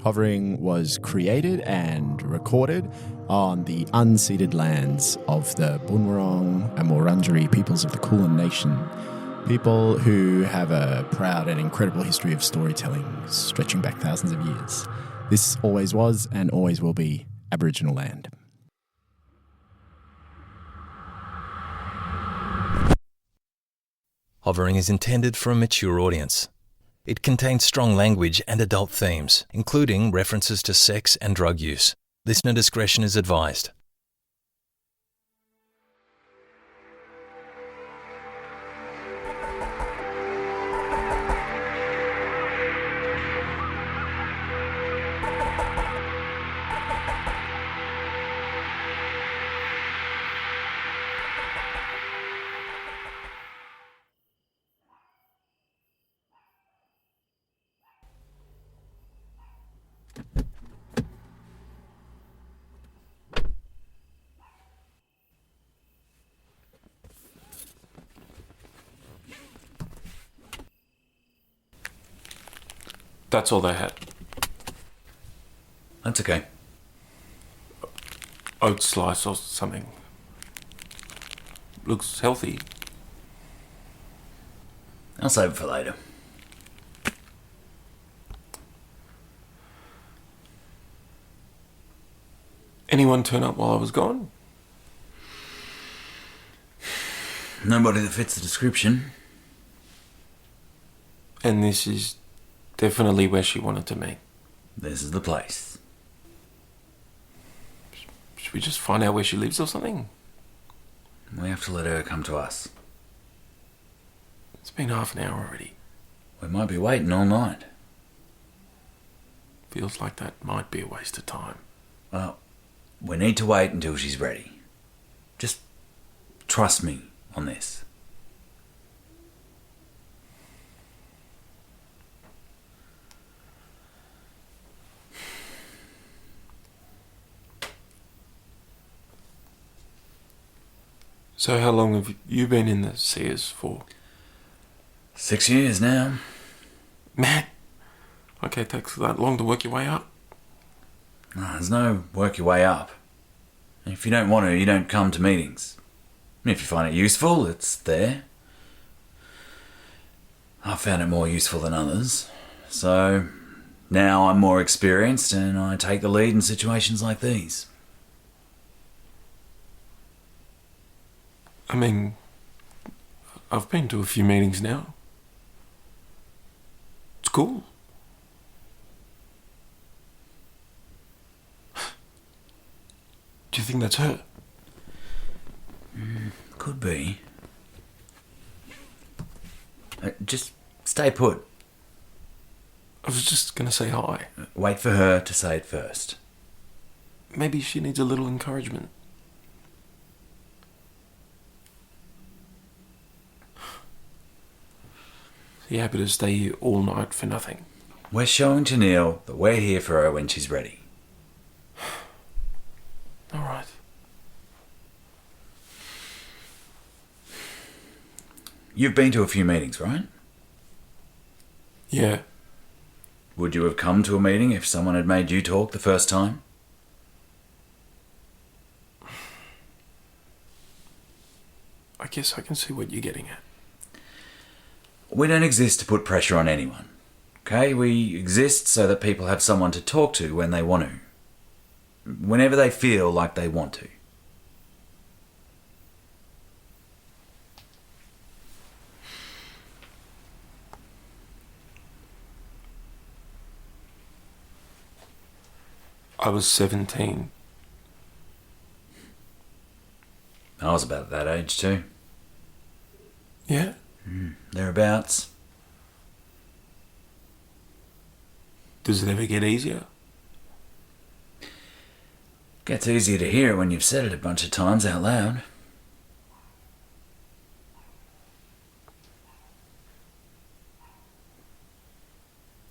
Hovering was created and recorded on the unceded lands of the Bunurong and Wurundjeri peoples of the Kulin Nation, people who have a proud and incredible history of storytelling stretching back thousands of years. This always was and always will be Aboriginal land. Hovering is intended for a mature audience. It contains strong language and adult themes, including references to sex and drug use. Listener discretion is advised. That's all they had. That's okay. Oat slice or something. Looks healthy. I'll save it for later. Anyone turn up while I was gone? Nobody that fits the description. And this is definitely where she wanted to meet. This is the place. Should we just find out where she lives or something? We have to let her come to us. It's been half an hour already. We might be waiting all night. Feels like that might be a waste of time. Well, we need to wait until she's ready. Just trust me on this. So how long have you been in the Sears for? 6 years now. Man! Okay, it takes that long to work your way up. There's no work your way up. If you don't want to, you don't come to meetings. If you find it useful, it's there. I've found it more useful than others. So now I'm more experienced and I take the lead in situations like these. I mean, I've been to a few meetings now. It's cool. Do you think that's her? Could be. Just stay put. I was just going to say hi. Wait for her to say it first. Maybe she needs a little encouragement. You happy to stay here all night for nothing? We're showing Tenille that we're here for her when she's ready. All right. You've been to a few meetings, right? Yeah. Would you have come to a meeting if someone had made you talk the first time? I guess I can see what you're getting at. We don't exist to put pressure on anyone. Okay? We exist so that people have someone to talk to when they want to. Whenever they feel like they want to. I was 17. I was about that age too. Yeah? Thereabouts. Does it ever get easier? Gets easier to hear it when you've said it a bunch of times out loud.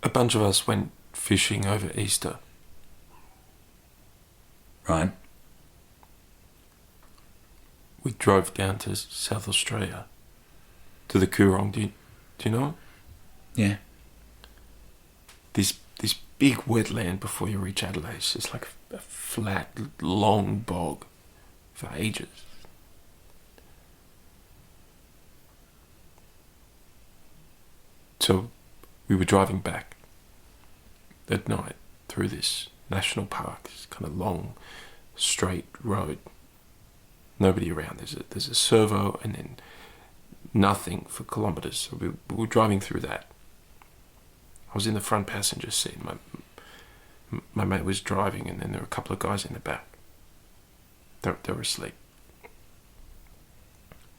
A bunch of us went fishing over Easter. Right. We drove down to South Australia, to the Coorong. Do you know it? Yeah. This this big wetland before you reach Adelaide. It's just like a flat, long bog for ages. So we were driving back at night through this national park, this kind of long, straight road. Nobody around. There's a servo and then nothing for kilometres. So we were driving through that. I was in the front passenger seat. My mate was driving, and then there were a couple of guys in the back. They were asleep.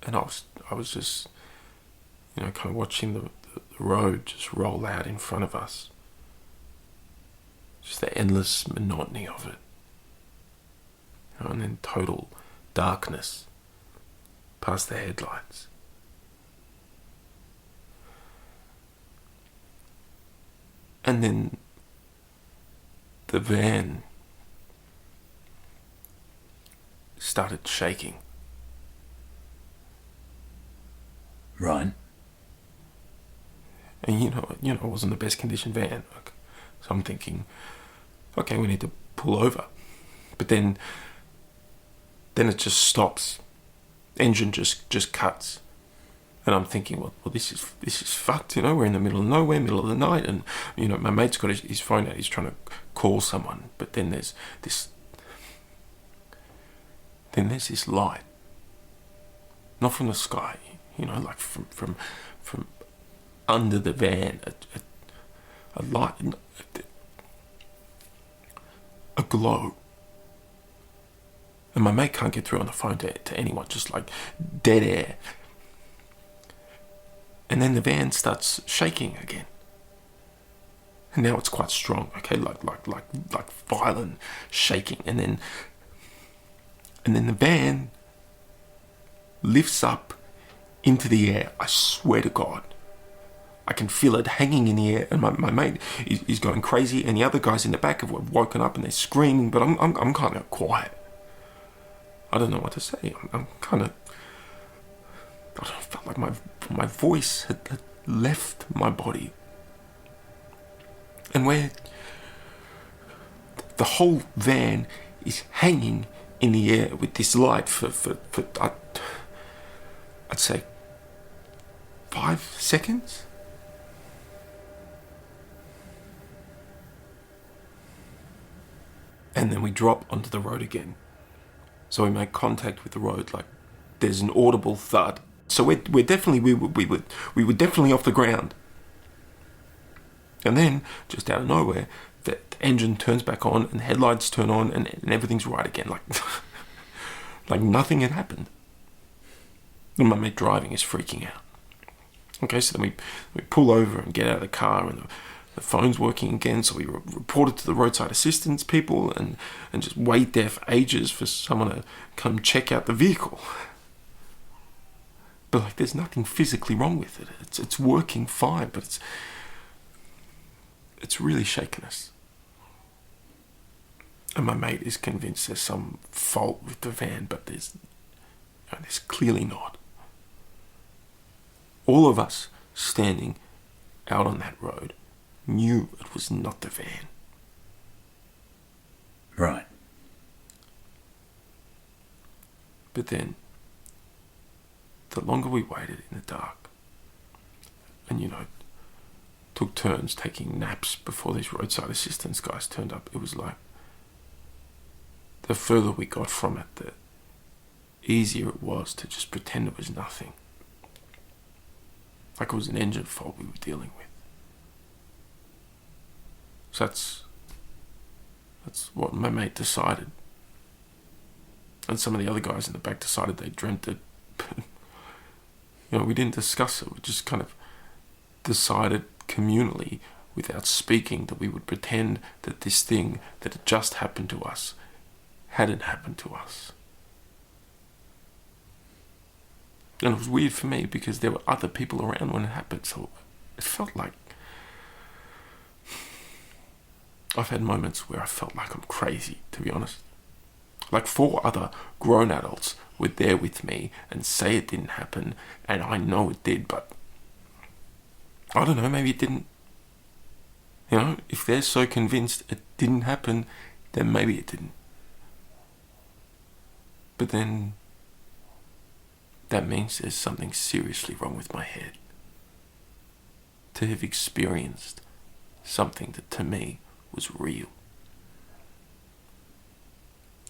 And I was just, kind of watching the road just roll out in front of us. Just the endless monotony of it. And then total darkness past the headlights. And then the van started shaking. Right. And it wasn't the best conditioned van. So I'm thinking, okay, we need to pull over. But then it just stops. Engine just cuts. And I'm thinking, well, this is fucked, we're in the middle of nowhere, middle of the night, and, my mate's got his phone out, he's trying to call someone, but then there's this light. Not from the sky, like from under the van, a light, a glow. And my mate can't get through on the phone to anyone, just like dead air. And then the van starts shaking again. And now it's quite strong, okay, like violent shaking. And then the van lifts up into the air. I swear to God. I can feel it hanging in the air, and my mate is going crazy, and the other guys in the back have woken up and they're screaming, but I'm kind of quiet. I don't know what to say. I'm kind of, I felt like my voice had left my body. And where the whole van is hanging in the air with this light for I'd say 5 seconds. And then we drop onto the road again. So we make contact with the road, like there's an audible thud. So we were definitely off the ground. And then, just out of nowhere, the engine turns back on and headlights turn on and everything's right again, like nothing had happened. And my mate driving is freaking out. Okay, so then we pull over and get out of the car, and the phone's working again, so we report it to the roadside assistance people and just wait there for ages for someone to come check out the vehicle. But there's nothing physically wrong with it. It's working fine, but it's really shaken us. And my mate is convinced there's some fault with the van, but there's clearly not. All of us standing out on that road knew it was not the van. Right. But then, the longer we waited in the dark, and took turns taking naps before these roadside assistance guys turned up, it was like, the further we got from it, the easier it was to just pretend it was nothing. Like it was an engine fault we were dealing with. So that's what my mate decided. And some of the other guys in the back decided they dreamt it. We didn't discuss it. We just kind of decided communally, without speaking, that we would pretend that this thing that had just happened to us hadn't happened to us. And it was weird for me because there were other people around when it happened, so it felt like I've had moments where I felt like I'm crazy, to be honest. Like 4 other grown adults were there with me and say it didn't happen, and I know it did, but I don't know, maybe it didn't. You know, if they're so convinced it didn't happen, then maybe it didn't. But then that means there's something seriously wrong with my head. To have experienced something that to me was real.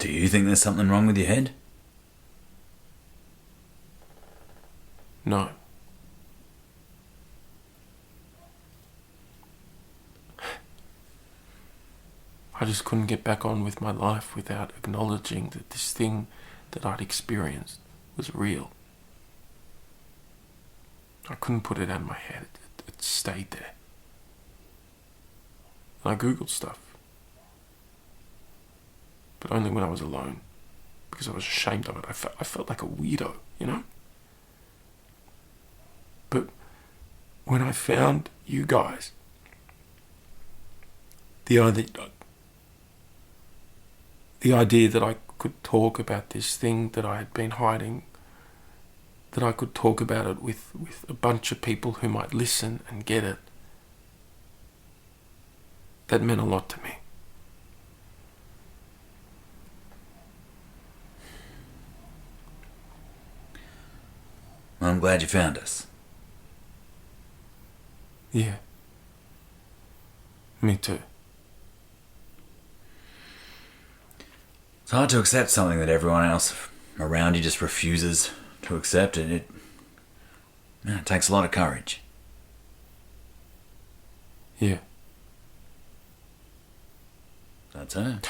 Do you think there's something wrong with your head? No. I just couldn't get back on with my life without acknowledging that this thing that I'd experienced was real. I couldn't put it out of my head. It stayed there. And I Googled stuff. But only when I was alone. Because I was ashamed of it. I felt like a weirdo, you know? But when I found you guys, the idea that I could talk about this thing that I had been hiding, that I could talk about it with a bunch of people who might listen and get it, that meant a lot to me. Well, I'm glad you found us. Yeah. Me too. It's hard to accept something that everyone else around you just refuses to accept. It takes a lot of courage. Yeah. That's her.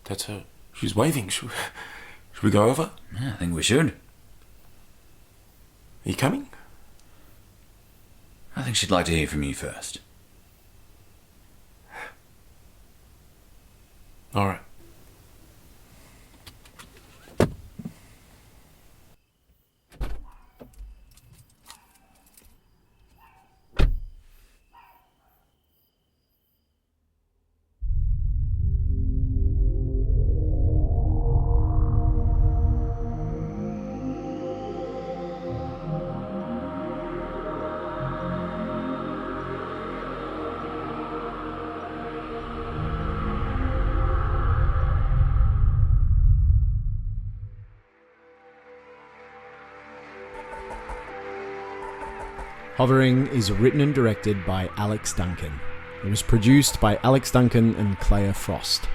That's her. She's waving. Should we go over? Yeah, I think we should. Are you coming? I think she'd like to hear from you first. All right. Hovering is written and directed by Alex Duncan. It was produced by Alex Duncan and Claire Frost.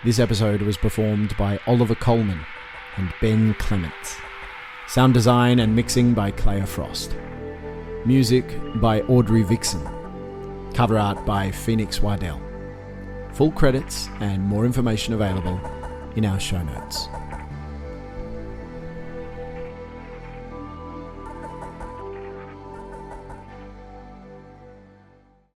This episode was performed by Oliver Coleman and Ben Clement. Sound design and mixing by Claire Frost. Music by Audrey Vixen. Cover art by Phoenix Waddell. Full credits and more information available in our show notes.